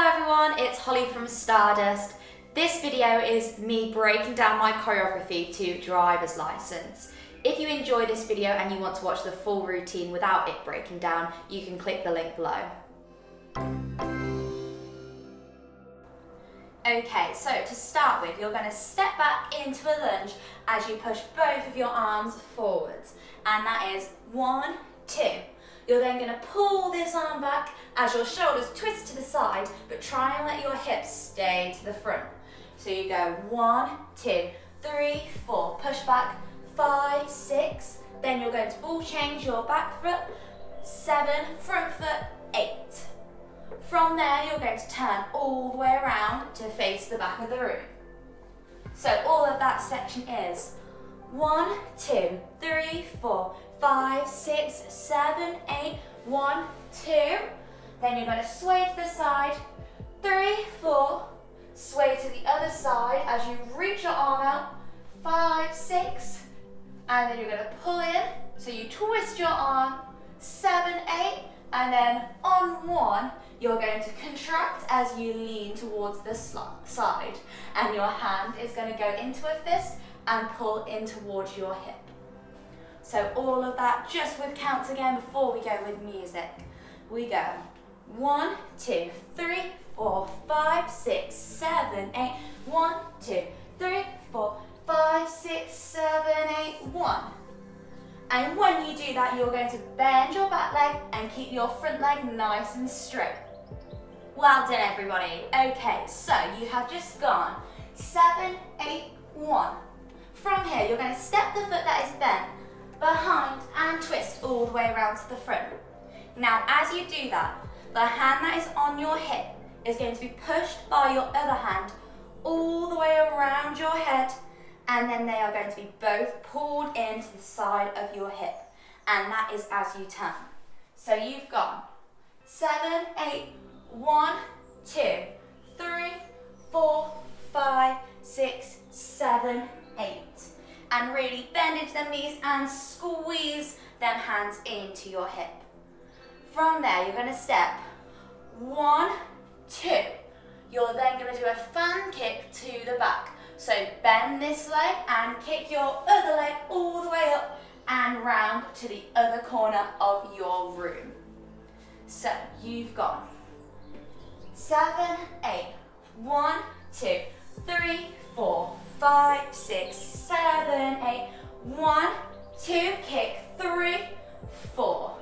Hello everyone, it's Hollie from Stardust. This video is me breaking down my choreography to driver's license. If you enjoy this video and you want to watch the full routine without it breaking down, you can click the link below. Okay, so to start with, you're going to step back into a lunge as you push both of your arms forwards. And that is 1, 2. You're then going to pull this arm back as your shoulders twist to the side, but try and let your hips stay to the front. So you go 1, 2, 3, 4, push back, 5, 6. Then you're going to ball change your back foot, 7, front foot, 8. From there, you're going to turn all the way around to face the back of the room. So all of that section is 1, 2, 3, 4, 5, 6, 7, 8, 1, 2. Then you're going to sway to the side, 3, 4, sway to the other side as you reach your arm out, 5, 6, and then you're going to pull in, so you twist your arm, 7, 8, and then on 1, you're going to contract as you lean towards the side, and your hand is going to go into a fist and pull in towards your hip. So all of that just with counts again before we go with music. We go 1, 2, 3, 4, 5, 6, 7, 8, 1, 2, 3, 4, 5, 6, 7, 8, 1. And when you do that, you're going to bend your back leg and keep your front leg nice and straight. Well done, everybody. Okay, so you have just gone 7, 8, 1. From here, you're going to step the foot that is bent behind and twist all the way around to the front. Now, as you do that, the hand that is on your hip is going to be pushed by your other hand all the way around your head, and then they are going to be both pulled into the side of your hip, and that is as you turn. So you've gone 7, 8, 1, 2, 3, 4, 5, 6, 7, 8. And really bend into them knees and squeeze them hands into your hip. From there, you're going to step 1, 2. You're then going to do a fan kick to the back. So bend this leg and kick your other leg all the way up and round to the other corner of your room. So you've gone 7, 8, 1, 2, 3, 4, 5, 6, 7, 8, 1, 2, kick, 3, 4.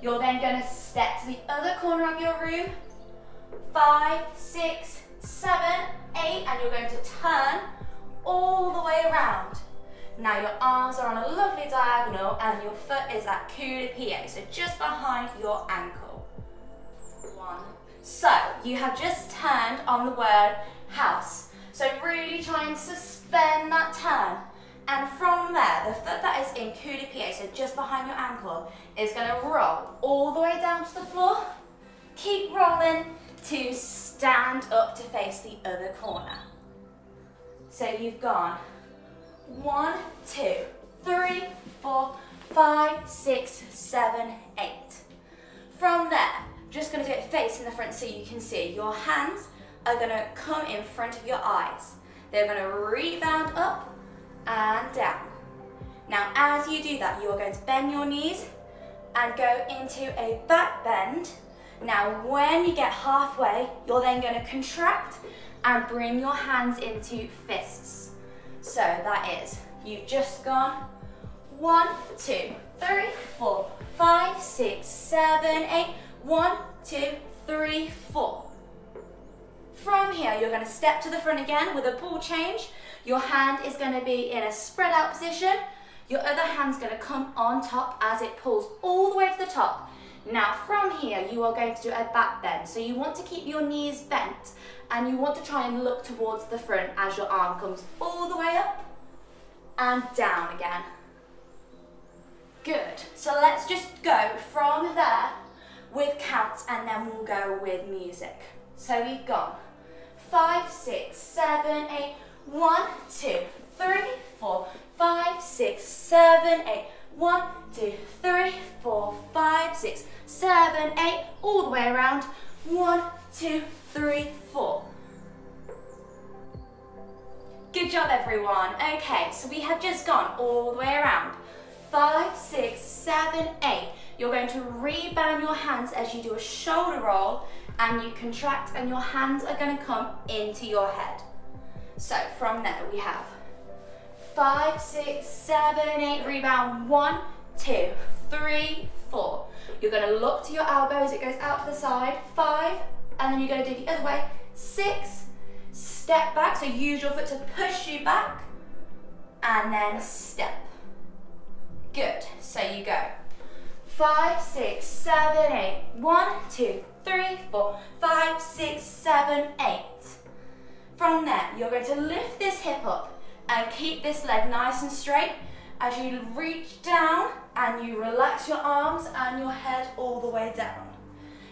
You're then going to step to the other corner of your room, 5, 6, 7, 8, and you're going to turn all the way around. Now your arms are on a lovely diagonal and your foot is at coup-de-pied, so just behind your ankle. 1. So you have just turned on the word house. So really try and suspend that turn. And from there, the foot that is in coup-de-pied, so just behind your ankle, is going to roll all the way down to the floor. Keep rolling to stand up to face the other corner. So you've gone 1, 2, 3, 4, 5, 6, 7, 8. From there, just going to do it facing the front so you can see. Your hands are going to come in front of your eyes. They're going to rebound up and down. Now as you do that, you're going to bend your knees and go into a back bend. Now when you get halfway, you're then going to contract and bring your hands into fists. So that is, you've just gone 1, 2, 3, 4, 5, 6, 7, 8, 1, 2, 3, 4. From here, you're going to step to the front again with a ball change. Your hand is going to be in a spread out position. Your other hand's going to come on top as it pulls all the way to the top. Now from here, you are going to do a back bend. So you want to keep your knees bent and you want to try and look towards the front as your arm comes all the way up and down again. Good. So let's just go from there with counts and then we'll go with music. So we've gone 5, 6, 7, 8, 1, 2, 3, 4, 5, 6, 7, 8, 1, 2, 3, 4, 5, 6, 7, 8, all the way around. 1, 2, everyone. Okay, so we have just gone all the way around. 5, 6, 7, 8. You're going to rebound your hands as you do a shoulder roll and you contract and your hands are going to come into your head. So from there we have 5, 6, 7, 8, rebound, 1, 2, 3, 4. You're going to look to your elbows, it goes out to the side, 5, and then you're going to do the other way, 6, step back, so use your foot to push you back, and then step. Good, so you go 5, 6, 7, 8, 1, 2, 3, 4, 5, 6, 7, 8. From there, you're going to lift this hip up and keep this leg nice and straight as you reach down and you relax your arms and your head all the way down.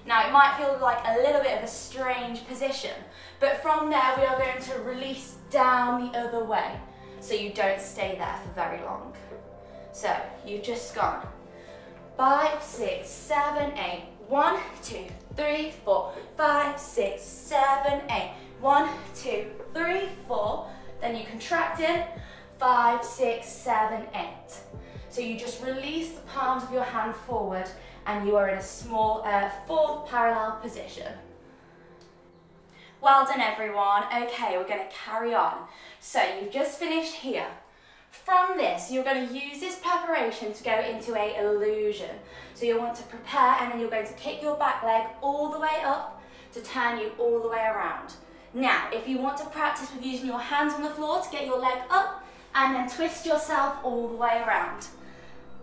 Now it might feel like a little bit of a strange position, but from there we are going to release down the other way so you don't stay there for very long. So you've just gone 5, 6, 7, 8, 1, 2, 3, 4, 5, 6, 7, 8, 1, 2, 3, 4, then you contract in 5, 6, 7, 8. So you just release the palms of your hand forward and you are in a small fourth parallel position. Well done everyone. Okay, we're going to carry on. So you've just finished here. From this, you're going to use this preparation to go into a illusion. So you'll want to prepare and then you're going to kick your back leg all the way up to turn you all the way around. Now, if you want to practice with using your hands on the floor to get your leg up and then twist yourself all the way around.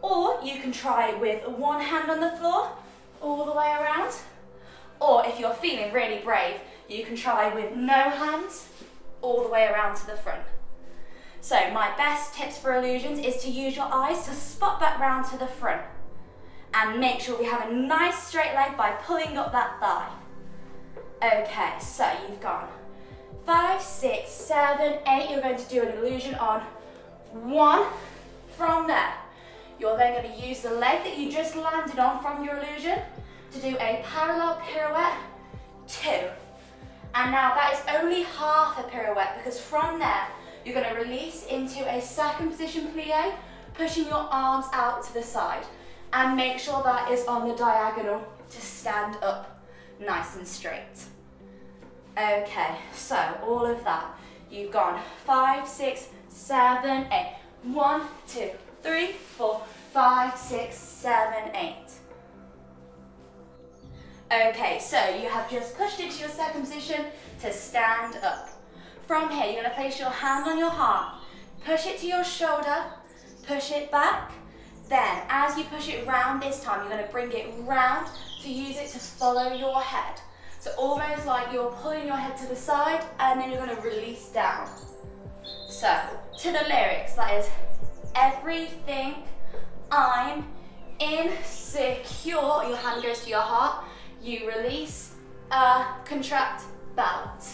Or you can try with one hand on the floor all the way around. Or if you're feeling really brave, you can try with no hands all the way around to the front. So my best tips for illusions is to use your eyes to spot back round to the front and make sure we have a nice straight leg by pulling up that thigh. Okay, so you've gone 5, 6, 7, 8. You're going to do an illusion on 1. From there, you're then going to use the leg that you just landed on from your illusion to do a parallel pirouette 2. And now that is only half a pirouette because from there, you're going to release into a second position plie, pushing your arms out to the side. And make sure that is on the diagonal to stand up nice and straight. Okay, so all of that. You've gone 5, 6, 7, 8. 1, 2, 3, 4, 5, 6, 7, 8. Okay, so you have just pushed into your second position to stand up. From here, you're going to place your hand on your heart, push it to your shoulder, push it back. Then, as you push it round this time, you're going to bring it round to use it to follow your head. So almost like you're pulling your head to the side and then you're going to release down. So, to the lyrics, that is, everything I'm insecure, your hand goes to your heart, you release, contract, belt.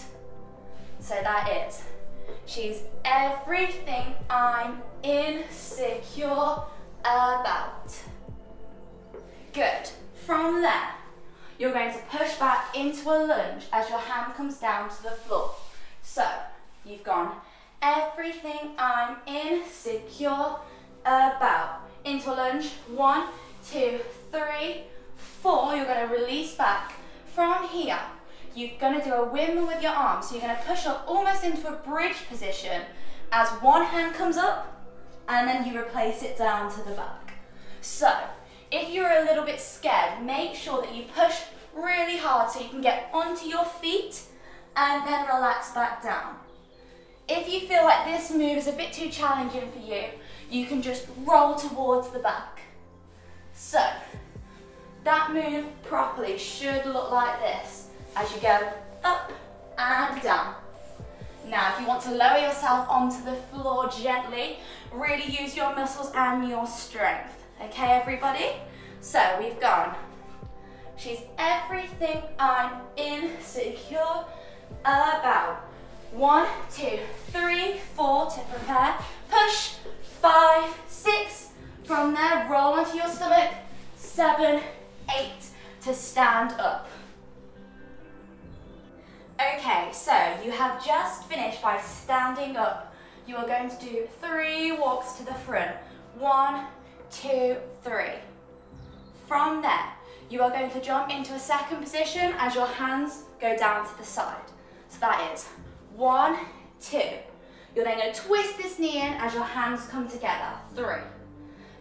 So that is, she's everything I'm insecure about. Good. From there, you're going to push back into a lunge as your hand comes down to the floor. So, you've gone, everything I'm insecure about. Into a lunge, 1, 2, 3, 4. You're going to release back. From here, you're going to do a windmill with your arms. So you're going to push up almost into a bridge position as one hand comes up and then you replace it down to the back. So, if you're a little bit scared, make sure that you push really hard so you can get onto your feet and then relax back down. If you feel like this move is a bit too challenging for you, you can just roll towards the back. So, that move properly should look like this as you go up and down. Now, if you want to lower yourself onto the floor gently, really use your muscles and your strength. Okay, everybody? So, we've gone. She's everything I'm insecure about. 1, 2, 3, 4 to prepare. Push. 5, 6. From there, roll onto your stomach. 7, 8 to stand up. Okay, so you have just finished by standing up you are going to do 3 walks to the front. 1, 2, 3. From there, you are going to jump into a second position as your hands go down to the side. So that is 1, 2. You're then going to twist this knee in as your hands come together. 3.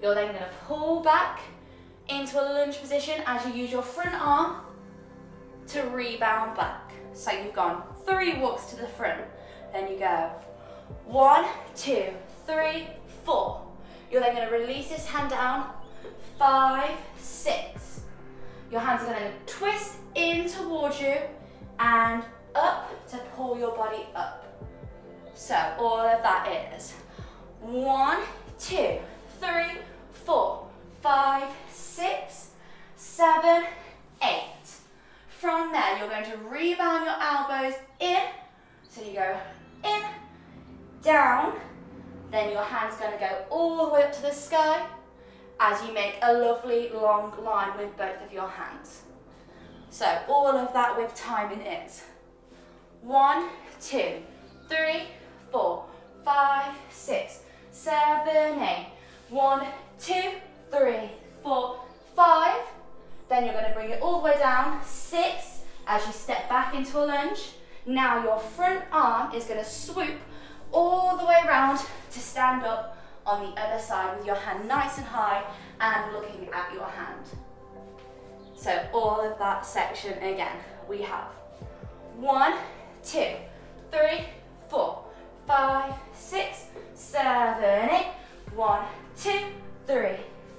You're then going to pull back into a lunge position as you use your front arm to rebound back. So you've gone 3 walks to the front. Then you go 1, 2, 3, 4. You're then going to release this hand down. 5, 6. Your hands are going to twist in towards you and up to pull your body up. So all of that is 1, 2, 3, 4, 5, 6, 7, 8. From there, you're going to rebound your elbows in. So you go in, down. Then your hand's going to go all the way up to the sky as you make a lovely long line with both of your hands. So all of that with timing is 1, 2, 3, 4, 5, 6, 7, 8. 1, 2, 3, 4, 5. Then you're going to bring it all the way down. 6 as you step back into a lunge. Now your front arm is going to swoop all the way around to stand up on the other side with your hand nice and high and looking at your hand. So all of that section again. We have 1, 2, 3, 4, 5, 6, 7, 8. 1, 2, 3,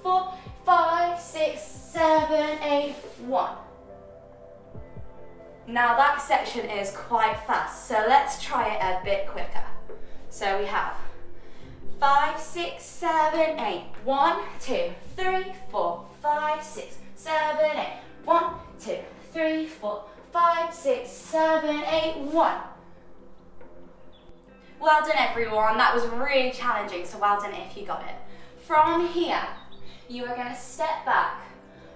4, 5, 6, 7, 8, 1. Now that section is quite fast, so let's try it a bit quicker. So we have 5, 6, 7, 8. 1, 2, 3, 4, 5, 6, 7, 8. 1, 2, 3, 4, 5, 6, 7, 8, 1. Well done everyone, that was really challenging, so well done if you got it. From here, you are going to step back.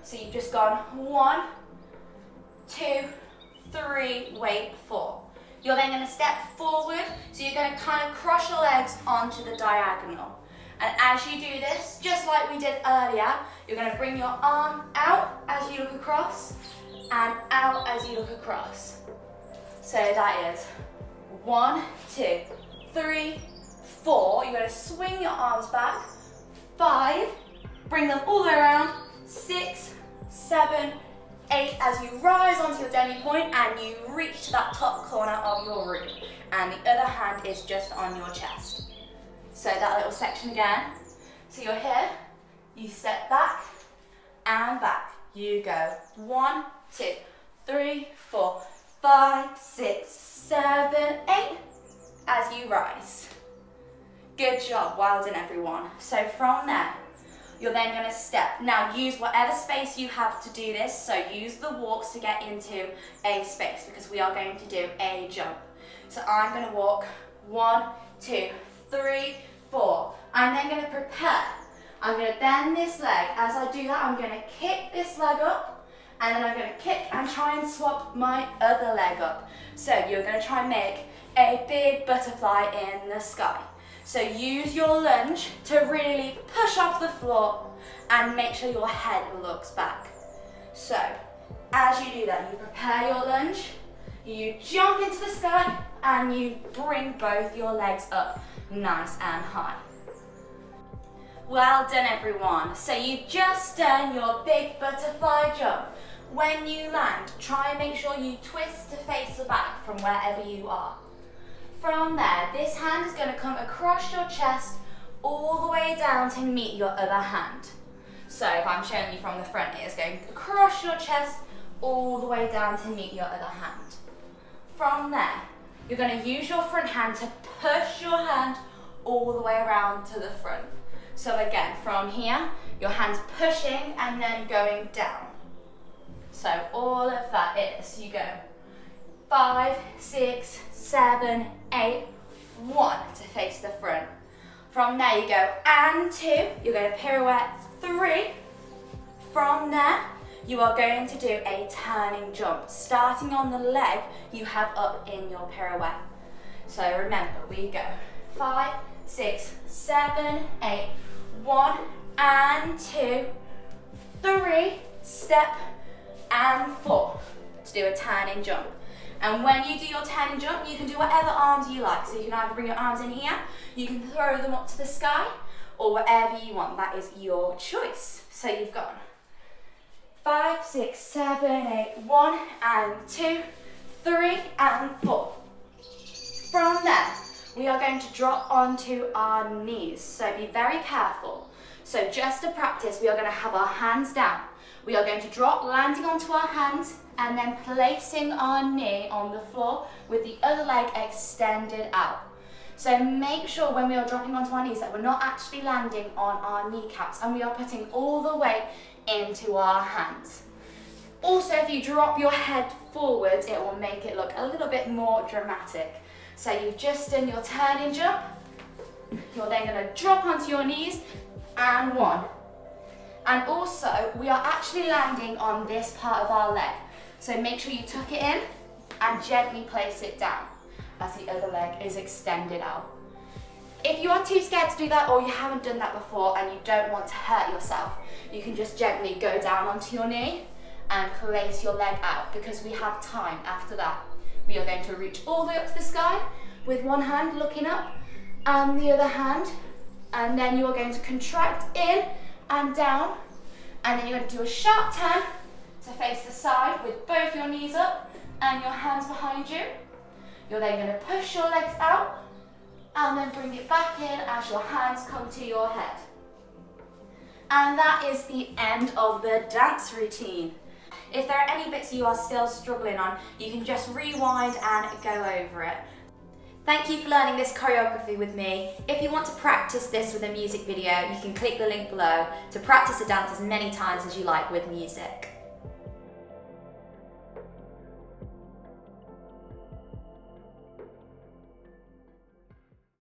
So you've just gone 1, 2, 3, wait, 4. You're then going to step forward, so you're going to kind of cross your legs onto the diagonal. And as you do this, just like we did earlier, you're going to bring your arm out as you look across, and out as you look across. So that is 1, 2, 3, 4. You're going to swing your arms back. 5. Bring them all the way around. 6, 7, 8. As you rise onto your demi point and you reach to that top corner of your room. And the other hand is just on your chest. So that little section again. So you're here. You step back and back. You go 1, 2, 3, 4, 5, 6, 7, 8. As you rise. Good job, well done everyone. So from there, you're then going to step. Now use whatever space you have to do this, so use the walks to get into a space because we are going to do a jump. So I'm going to walk 1, 2, 3, 4. I'm then going to prepare. I'm going to bend this leg. As I do that, I'm going to kick this leg up, and then I'm going to kick and try and swap my other leg up. So you're going to try and make a big butterfly in the sky. So use your lunge to really push off the floor and make sure your head looks back. So as you do that, you prepare your lunge, you jump into the sky and you bring both your legs up nice and high. Well done everyone. So you've just done your big butterfly jump. When you land, try and make sure you twist to face the back from wherever you are. From there, this hand is going to come across your chest all the way down to meet your other hand. So if I'm showing you from the front, it is going across your chest all the way down to meet your other hand. From there, you're going to use your front hand to push your hand all the way around to the front. So again, from here, your hand's pushing and then going down. So all of that is, you go 5, 6, 7, 8, 1 to face the front. From there you go and 2, you're going to pirouette 3. From there, you are going to do a turning jump. Starting on the leg you have up in your pirouette. So remember, we go 5, 6, 7, 8. 1 and 2, 3, step, and 4 to do a turning jump. And when you do your turning jump, you can do whatever arms you like. So you can either bring your arms in here, you can throw them up to the sky, or whatever you want. That is your choice. So you've got 5, 6, 7, 8, 1 and 2, 3 and 4. From there, we are going to drop onto our knees. So be very careful. So just to practice, we are going to have our hands down. We are going to drop, landing onto our hands, and then placing our knee on the floor with the other leg extended out. So make sure when we are dropping onto our knees that we're not actually landing on our kneecaps, and we are putting all the weight into our hands. Also, if you drop your head forwards, it will make it look a little bit more dramatic. So you've just done your turning jump. You're then going to drop onto your knees, and 1. And also, we are actually landing on this part of our leg. So make sure you tuck it in and gently place it down as the other leg is extended out. If you are too scared to do that, or you haven't done that before and you don't want to hurt yourself, you can just gently go down onto your knee and place your leg out, because we have time after that. We are going to reach all the way up to the sky with one hand looking up and the other hand, and then you are going to contract in and down, and then you're going to do a sharp turn to face the side with both your knees up and your hands behind you. You're then going to push your legs out and then bring it back in as your hands come to your head. And that is the end of the dance routine. If there are any bits you are still struggling on, you can just rewind and go over it. Thank you for learning this choreography with me. If you want to practice this with a music video, you can click the link below to practice the dance as many times as you like with music.